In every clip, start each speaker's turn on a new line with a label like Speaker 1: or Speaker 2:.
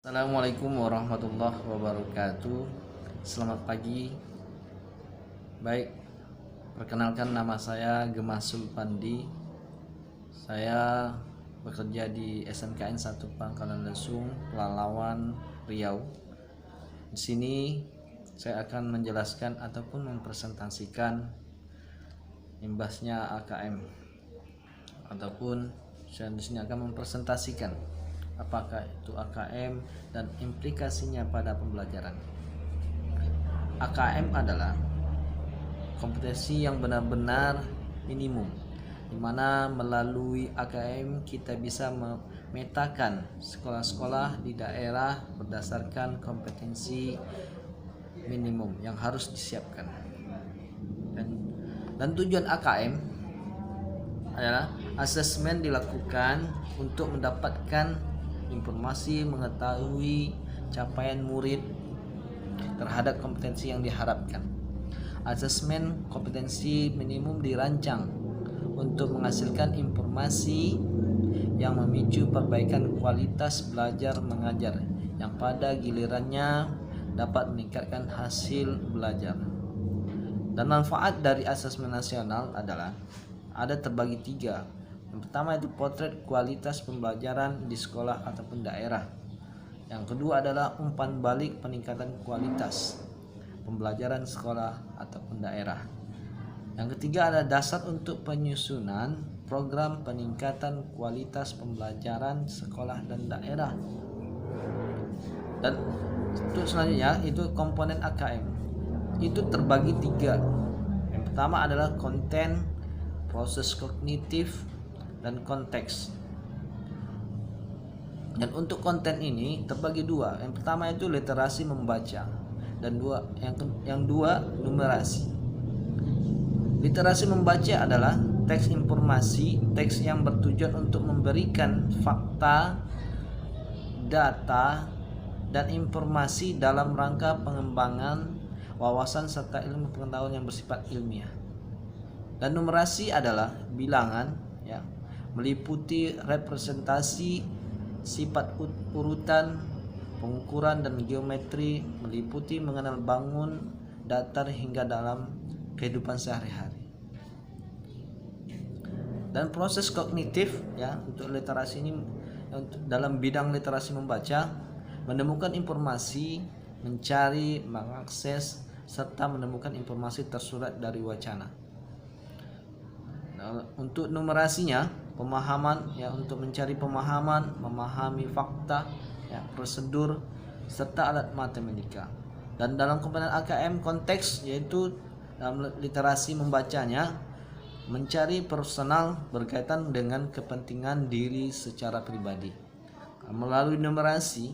Speaker 1: Assalamualaikum warahmatullahi wabarakatuh. Selamat pagi. Baik, perkenalkan nama saya Gemasul Pandi. Saya bekerja di SMKN 1 Pangkalan Lesung, Pelalawan, Riau. Di sini saya akan menjelaskan ataupun mempresentasikan imbasnya AKM, ataupun saya di sini akan mempresentasikan apakah itu AKM dan implikasinya pada pembelajaran. AKM adalah kompetensi yang benar-benar minimum, di mana melalui AKM kita bisa memetakan sekolah-sekolah di daerah berdasarkan kompetensi minimum yang harus disiapkan. Dan tujuan AKM adalah asesmen dilakukan untuk mendapatkan informasi mengetahui capaian murid terhadap kompetensi yang diharapkan. Asesmen kompetensi minimum dirancang untuk menghasilkan informasi yang memicu perbaikan kualitas belajar mengajar yang pada gilirannya dapat meningkatkan hasil belajar. Dan manfaat dari asesmen nasional adalah ada terbagi tiga. Yang pertama itu potret kualitas pembelajaran di sekolah ataupun daerah. Yang kedua adalah umpan balik peningkatan kualitas pembelajaran sekolah ataupun daerah. Yang ketiga ada dasar untuk penyusunan program peningkatan kualitas pembelajaran sekolah dan daerah. Dan untuk selanjutnya itu komponen AKM. Itu terbagi tiga. Yang pertama adalah konten, proses kognitif, dan konteks. Dan untuk konten ini terbagi dua. Yang pertama itu literasi membaca, dan yang dua numerasi. Literasi membaca adalah teks informasi, teks yang bertujuan untuk memberikan fakta, data, dan informasi dalam rangka pengembangan wawasan serta ilmu pengetahuan yang bersifat ilmiah. Dan numerasi adalah bilangan, meliputi representasi, sifat urutan, pengukuran dan geometri, meliputi mengenal bangun, datar hingga dalam kehidupan sehari-hari. Dan proses kognitif untuk literasi ini, dalam bidang literasi membaca, menemukan informasi, mencari, mengakses, serta menemukan informasi tersurat dari wacana. Untuk numerasinya, pemahaman untuk mencari pemahaman, memahami fakta, prosedur, serta alat matematika. Dan dalam komponen AKM konteks, yaitu dalam literasi membacanya, mencari personal berkaitan dengan kepentingan diri secara pribadi. Melalui numerasi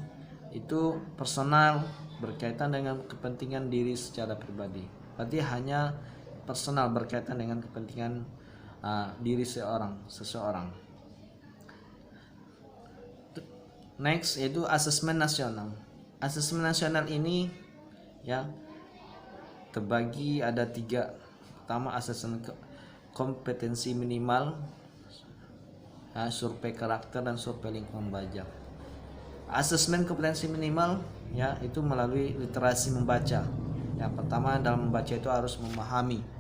Speaker 1: itu personal berkaitan dengan kepentingan diri secara pribadi. Berarti hanya personal berkaitan dengan kepentingan diri seseorang. Next yaitu asesmen nasional. Asesmen nasional ini terbagi ada tiga. Pertama asesmen kompetensi minimal, survei karakter, dan survei lingkungan belajar. Asesmen kompetensi minimal itu melalui literasi membaca. Yang pertama dalam membaca itu harus memahami.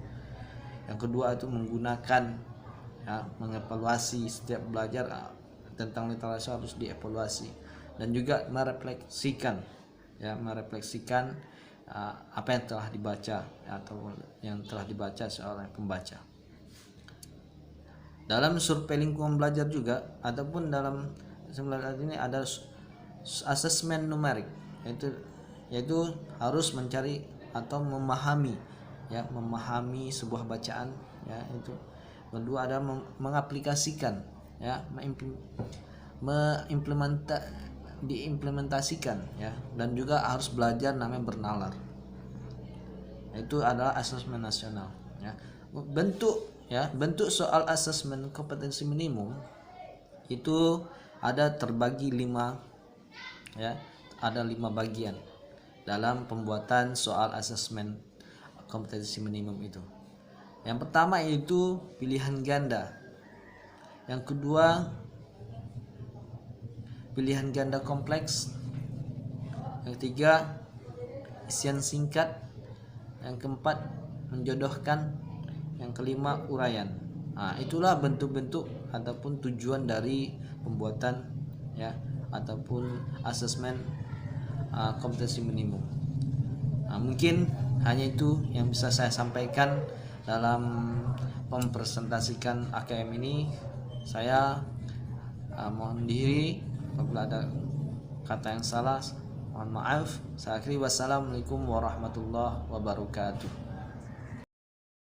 Speaker 1: Yang kedua itu menggunakan, mengevaluasi setiap belajar tentang literasi harus dievaluasi, dan juga merefleksikan apa yang telah dibaca atau yang telah dibaca oleh pembaca. Dalam survei lingkungan belajar juga ataupun dalam ini ada asesmen numerik, yaitu harus mencari atau memahami sebuah bacaan, itu. Kedua ada mengaplikasikan, diimplementasikan, dan juga harus belajar namanya bernalar. Itu adalah asesmen nasional. Bentuk soal asesmen kompetensi minimum itu ada terbagi 5, ada 5 bagian dalam pembuatan soal asesmen kompetensi minimum itu. Yang pertama itu pilihan ganda. Yang kedua pilihan ganda kompleks. Yang ketiga, isian singkat. Yang keempat, menjodohkan. Yang kelima, uraian. Itulah bentuk-bentuk ataupun tujuan dari pembuatan ya ataupun asesmen kompetensi minimum. Mungkin hanya itu yang bisa saya sampaikan dalam mempresentasikan AKM ini. Saya mohon diri apabila ada kata yang salah, mohon maaf. Saya akhiri, wassalamualaikum warahmatullahi wabarakatuh.